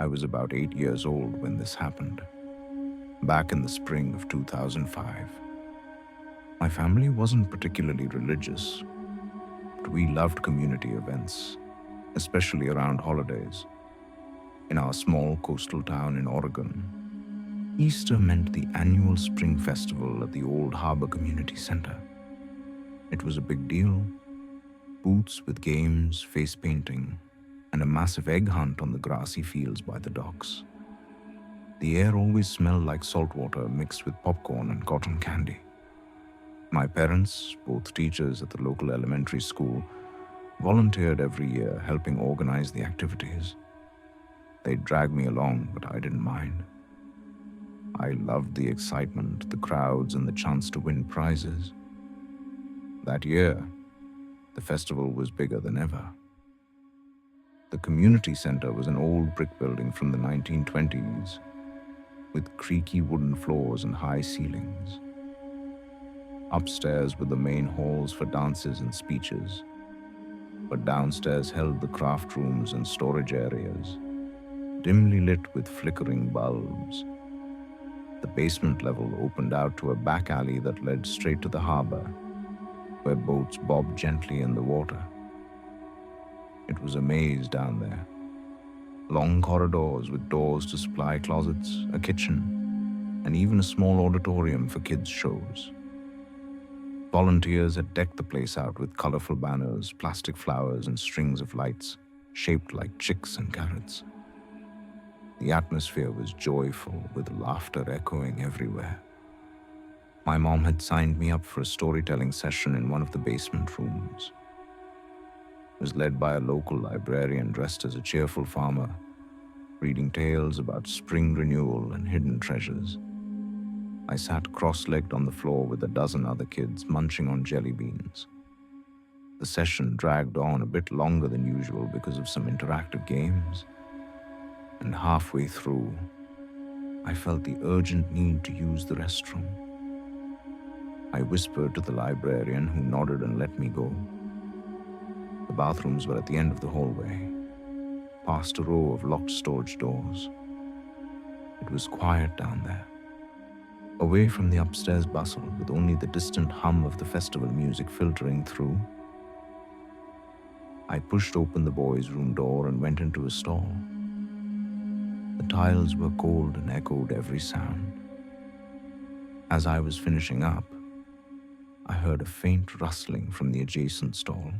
I was about 8 years old when this happened, back in the spring of 2005. My family wasn't particularly religious, but we loved community events, especially around holidays. In our small coastal town in Oregon, Easter meant the annual spring festival at the Old Harbor Community Center. It was a big deal: booths with games, face painting, and a massive egg hunt on the grassy fields by the docks. The air always smelled like salt water mixed with popcorn and cotton candy. My parents, both teachers at the local elementary school, volunteered every year helping organize the activities. They'd drag me along, but I didn't mind. I loved the excitement, the crowds, and the chance to win prizes. That year, the festival was bigger than ever. The community center was an old brick building from the 1920s, with creaky wooden floors and high ceilings. Upstairs were the main halls for dances and speeches, but downstairs held the craft rooms and storage areas, dimly lit with flickering bulbs. The basement level opened out to a back alley that led straight to the harbor, where boats bobbed gently in the water. It was a maze down there. Long corridors with doors to supply closets, a kitchen, and even a small auditorium for kids' shows. Volunteers had decked the place out with colorful banners, plastic flowers, and strings of lights shaped like chicks and carrots. The atmosphere was joyful, with laughter echoing everywhere. My mom had signed me up for a storytelling session in one of the basement rooms. It was led by a local librarian dressed as a cheerful farmer, reading tales about spring renewal and hidden treasures. I sat cross-legged on the floor with a dozen other kids munching on jelly beans. The session dragged on a bit longer than usual because of some interactive games. And halfway through, I felt the urgent need to use the restroom. I whispered to the librarian, who nodded and let me go. The bathrooms were at the end of the hallway, past a row of locked storage doors. It was quiet down there, away from the upstairs bustle, with only the distant hum of the festival music filtering through. I pushed open the boys' room door and went into a stall. The tiles were cold and echoed every sound. As I was finishing up, I heard a faint rustling from the adjacent stall,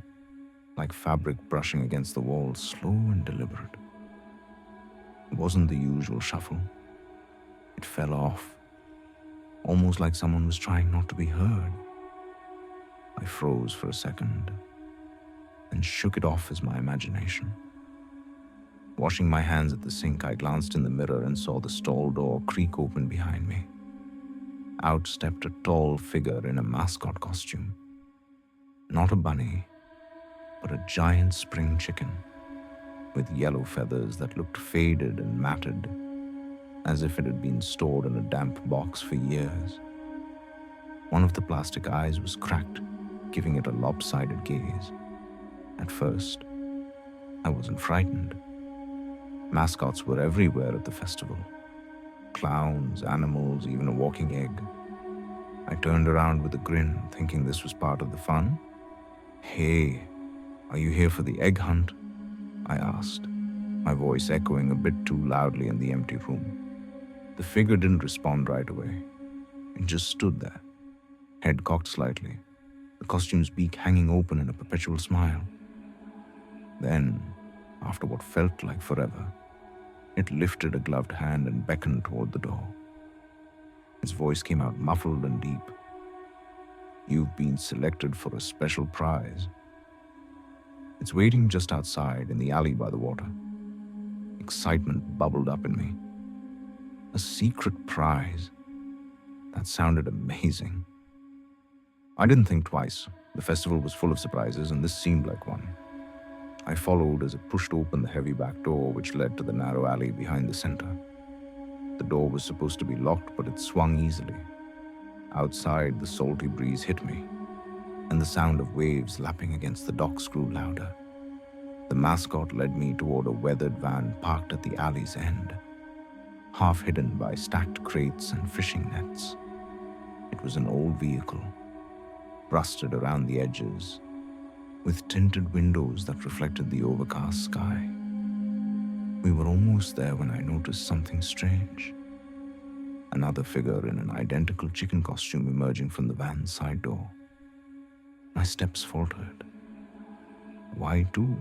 like fabric brushing against the wall, slow and deliberate. It wasn't the usual shuffle. It fell off, almost like someone was trying not to be heard. I froze for a second, then shook it off as my imagination. Washing my hands at the sink, I glanced in the mirror and saw the stall door creak open behind me. Out stepped a tall figure in a mascot costume. Not a bunny, but a giant spring chicken, with yellow feathers that looked faded and matted, as if it had been stored in a damp box for years. One of the plastic eyes was cracked, giving it a lopsided gaze. At first, I wasn't frightened. Mascots were everywhere at the festival. Clowns, animals, even a walking egg. I turned around with a grin, thinking this was part of the fun. "Hey, are you here for the egg hunt?" I asked, my voice echoing a bit too loudly in the empty room. The figure didn't respond right away. It just stood there, head cocked slightly, the costume's beak hanging open in a perpetual smile. Then, after what felt like forever, it lifted a gloved hand and beckoned toward the door. Its voice came out muffled and deep. "You've been selected for a special prize. It's waiting just outside in the alley by the water." Excitement bubbled up in me. A secret prize. That sounded amazing. I didn't think twice. The festival was full of surprises, and this seemed like one. I followed as it pushed open the heavy back door which led to the narrow alley behind the center. The door was supposed to be locked, but it swung easily. Outside, the salty breeze hit me, and the sound of waves lapping against the docks grew louder. The mascot led me toward a weathered van parked at the alley's end, half hidden by stacked crates and fishing nets. It was an old vehicle, rusted around the edges, with tinted windows that reflected the overcast sky. We were almost there when I noticed something strange. Another figure in an identical chicken costume emerging from the van's side door. My steps faltered. Why two?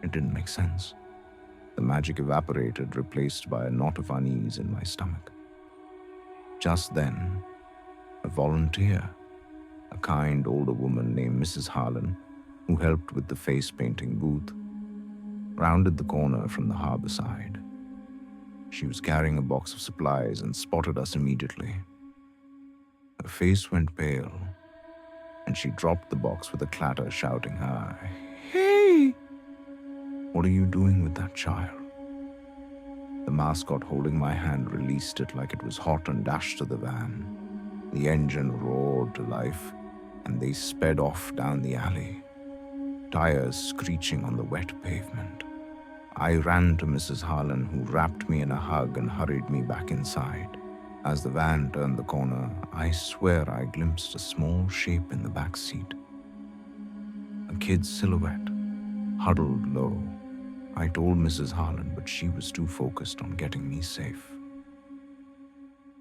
It didn't make sense. The magic evaporated, replaced by a knot of unease in my stomach. Just then, a volunteer, a kind older woman named Mrs. Harlan, who helped with the face painting booth, rounded the corner from the harbor side. She was carrying a box of supplies and spotted us immediately. Her face went pale, and she dropped the box with a clatter, shouting, "Hey! What are you doing with that child?" The mascot holding my hand released it like it was hot and dashed to the van. The engine roared to life, and they sped off down the alley, tires screeching on the wet pavement. I ran to Mrs. Harlan, who wrapped me in a hug and hurried me back inside. As the van turned the corner, I swear I glimpsed a small shape in the back seat. A kid's silhouette, huddled low. I told Mrs. Harlan, but she was too focused on getting me safe.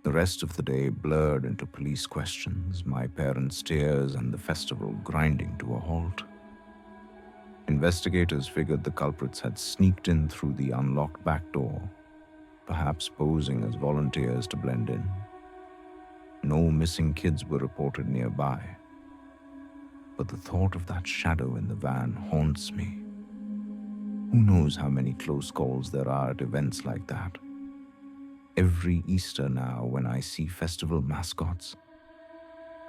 The rest of the day blurred into police questions, my parents' tears, and the festival grinding to a halt. Investigators figured the culprits had sneaked in through the unlocked back door, perhaps posing as volunteers to blend in. No missing kids were reported nearby, but the thought of that shadow in the van haunts me. Who knows how many close calls there are at events like that? Every Easter now, when I see festival mascots,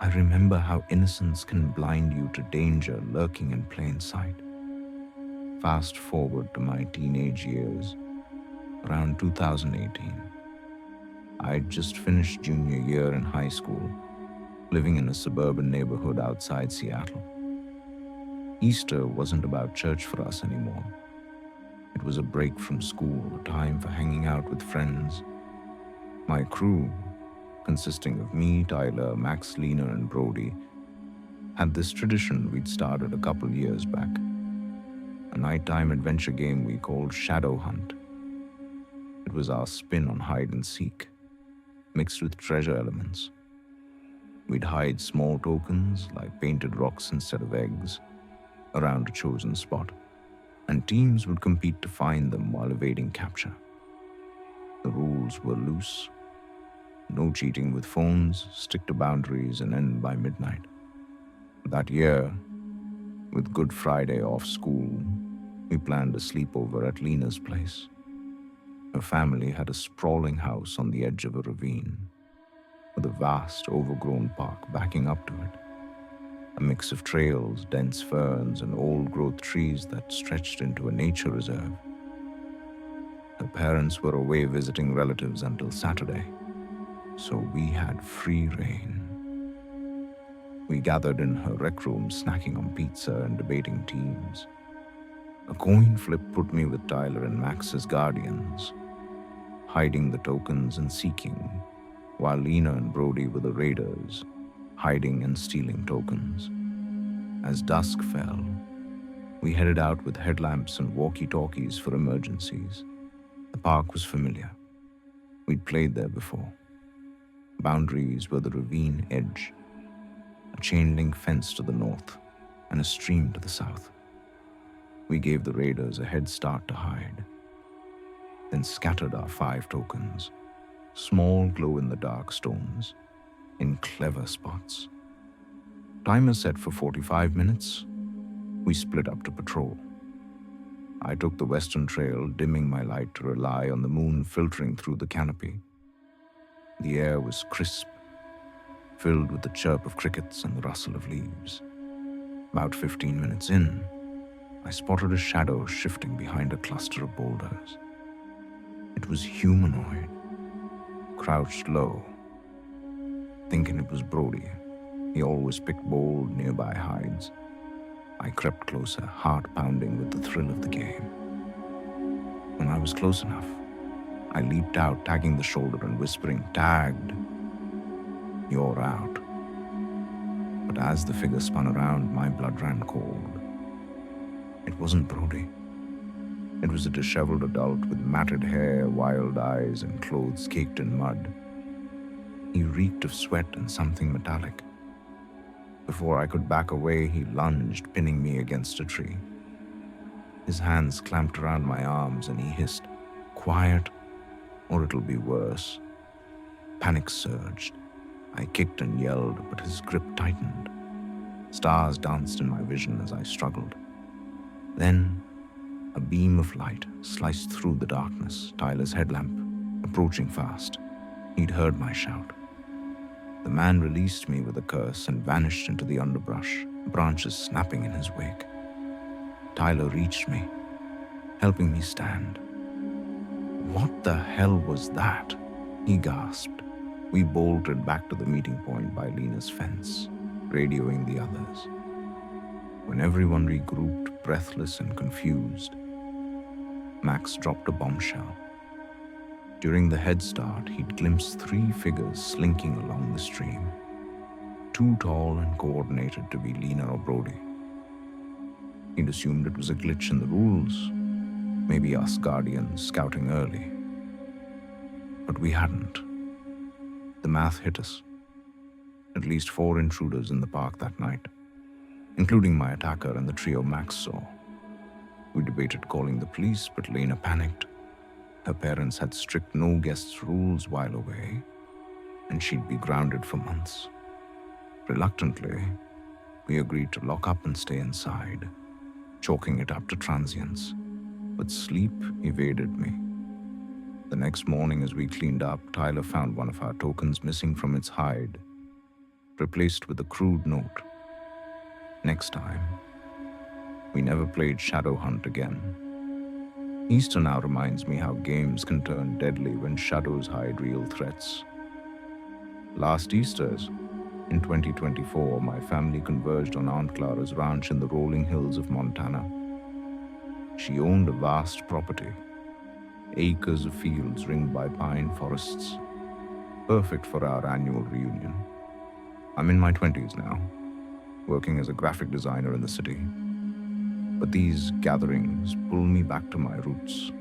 I remember how innocence can blind you to danger lurking in plain sight. Fast forward to my teenage years, around 2018. I'd just finished junior year in high school, living in a suburban neighborhood outside Seattle. Easter wasn't about church for us anymore. It was a break from school, a time for hanging out with friends. My crew, consisting of me, Tyler, Max, Lena, and Brody, had this tradition we'd started a couple years back. A nighttime adventure game we called Shadow Hunt. It was our spin on hide and seek, mixed with treasure elements. We'd hide small tokens, like painted rocks instead of eggs, around a chosen spot, and teams would compete to find them while evading capture. The rules were loose. No cheating with phones, stick to boundaries, and end by midnight. That year, with Good Friday off school, we planned a sleepover at Lena's place. Her family had a sprawling house on the edge of a ravine, with a vast, overgrown park backing up to it. A mix of trails, dense ferns, and old-growth trees that stretched into a nature reserve. Her parents were away visiting relatives until Saturday, so we had free rein. We gathered in her rec room, snacking on pizza and debating teams. A coin flip put me with Tyler and Max as guardians, hiding the tokens and seeking, while Lena and Brody were the raiders, hiding and stealing tokens. As dusk fell, we headed out with headlamps and walkie-talkies for emergencies. The park was familiar. We'd played there before. Boundaries were the ravine edge, a chain-link fence to the north, and a stream to the south. We gave the raiders a head start to hide, then scattered our 5 tokens, small glow-in-the-dark stones, in clever spots. Timer set for 45 minutes. We split up to patrol. I took the western trail, dimming my light to rely on the moon filtering through the canopy. The air was crisp, filled with the chirp of crickets and the rustle of leaves. About 15 minutes in, I spotted a shadow shifting behind a cluster of boulders. It was humanoid, crouched low. Thinking it was Brody. He always picked bold, nearby hides. I crept closer, heart pounding with the thrill of the game. When I was close enough, I leaped out, tagging the shoulder and whispering, "Tagged, you're out." But as the figure spun around, my blood ran cold. It wasn't Brody. It was a disheveled adult with matted hair, wild eyes, and clothes caked in mud. He reeked of sweat and something metallic. Before I could back away, he lunged, pinning me against a tree. His hands clamped around my arms and he hissed, "Quiet, or it'll be worse." Panic surged. I kicked and yelled, but his grip tightened. Stars danced in my vision as I struggled. Then, a beam of light sliced through the darkness, Tyler's headlamp, approaching fast. He'd heard my shout. The man released me with a curse and vanished into the underbrush, branches snapping in his wake. Tyler reached me, helping me stand. "What the hell was that?" he gasped. We bolted back to the meeting point by Lena's fence, radioing the others. When everyone regrouped, breathless and confused, Max dropped a bombshell. During the head start, he'd glimpsed 3 figures slinking along the stream, too tall and coordinated to be Lena or Brody. He'd assumed it was a glitch in the rules, maybe us Guardians scouting early. But we hadn't. The math hit us. At least 4 intruders in the park that night, including my attacker and the trio Max saw. We debated calling the police, but Lena panicked. Her parents had strict no guests rules while away, and she'd be grounded for months. Reluctantly, we agreed to lock up and stay inside, chalking it up to transience. But sleep evaded me. The next morning, as we cleaned up, Tyler found one of our tokens missing from its hide, replaced with a crude note. Next time, we never played Shadow Hunt again. Easter now reminds me how games can turn deadly when shadows hide real threats. Last Easter's, in 2024, my family converged on Aunt Clara's ranch in the rolling hills of Montana. She owned a vast property, acres of fields ringed by pine forests, perfect for our annual reunion. I'm in my 20s now, working as a graphic designer in the city. But these gatherings pull me back to my roots.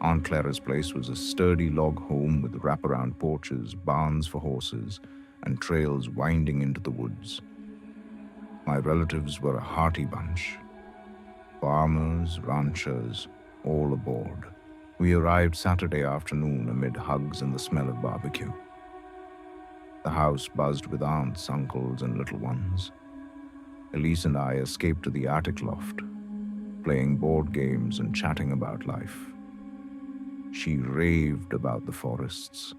Aunt Clara's place was a sturdy log home with wraparound porches, barns for horses, and trails winding into the woods. My relatives were a hearty bunch. Farmers, ranchers, all aboard. We arrived Saturday afternoon amid hugs and the smell of barbecue. The house buzzed with aunts, uncles, and little ones. Elise and I escaped to the attic loft, playing board games and chatting about life. She raved about the forests,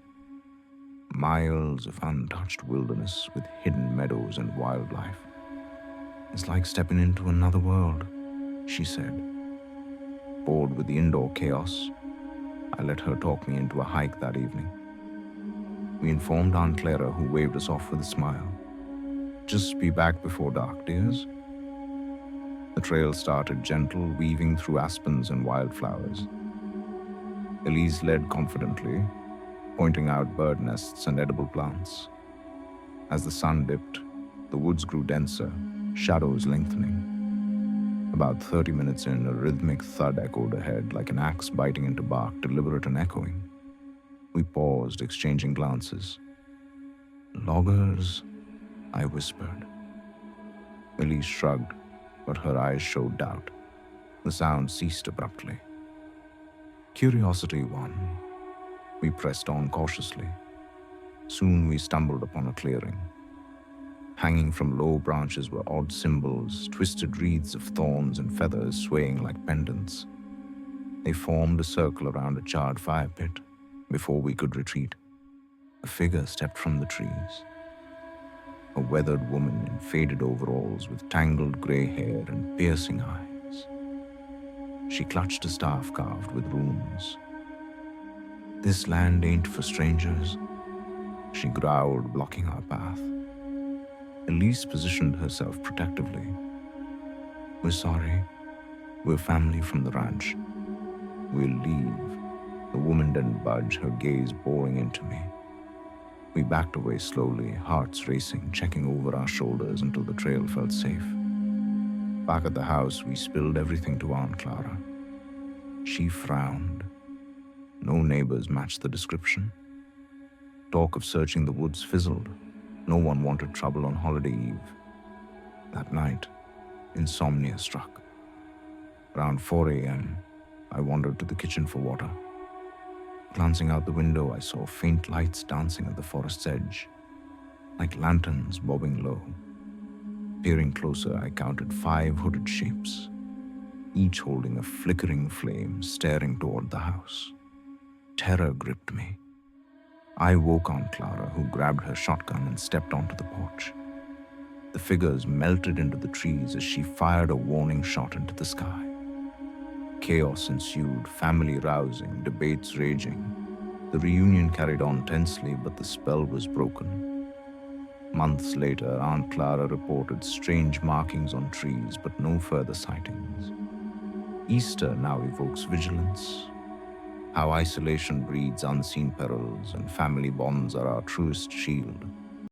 miles of untouched wilderness with hidden meadows and wildlife. "It's like stepping into another world," she said. Bored with the indoor chaos, I let her talk me into a hike that evening. We informed Aunt Clara, who waved us off with a smile. "Just be back before dark, dears." The trail started gentle, weaving through aspens and wildflowers. Elise led confidently, pointing out bird nests and edible plants. As the sun dipped, the woods grew denser, shadows lengthening. About 30 minutes in, a rhythmic thud echoed ahead like an axe biting into bark, deliberate and echoing. We paused, exchanging glances. "Loggers?" I whispered. Elise shrugged, but her eyes showed doubt. The sound ceased abruptly. Curiosity won. We pressed on cautiously. Soon we stumbled upon a clearing. Hanging from low branches were odd symbols, twisted wreaths of thorns and feathers swaying like pendants. They formed a circle around a charred fire pit. Before we could retreat, a figure stepped from the trees. A weathered woman in faded overalls with tangled gray hair and piercing eyes. She clutched a staff carved with runes. "This land ain't for strangers," she growled, blocking our path. Elise positioned herself protectively. We're sorry. We're family from the ranch. We'll leave. The woman didn't budge, her gaze boring into me. We backed away slowly, hearts racing, checking over our shoulders until the trail felt safe. Back at the house, we spilled everything to Aunt Clara. She frowned. No neighbors matched the description. Talk of searching the woods fizzled. No one wanted trouble on holiday eve. That night, insomnia struck. Around 4 a.m., I wandered to the kitchen for water. Glancing out the window, I saw faint lights dancing at the forest's edge, like lanterns bobbing low. Peering closer, I counted 5 hooded shapes, each holding a flickering flame staring toward the house. Terror gripped me. I woke Aunt Clara, who grabbed her shotgun and stepped onto the porch. The figures melted into the trees as she fired a warning shot into the sky. Chaos ensued, family rousing, debates raging. The reunion carried on tensely, but the spell was broken. Months later, Aunt Clara reported strange markings on trees, but no further sightings. Easter now evokes vigilance. How isolation breeds unseen perils, and family bonds are our truest shield.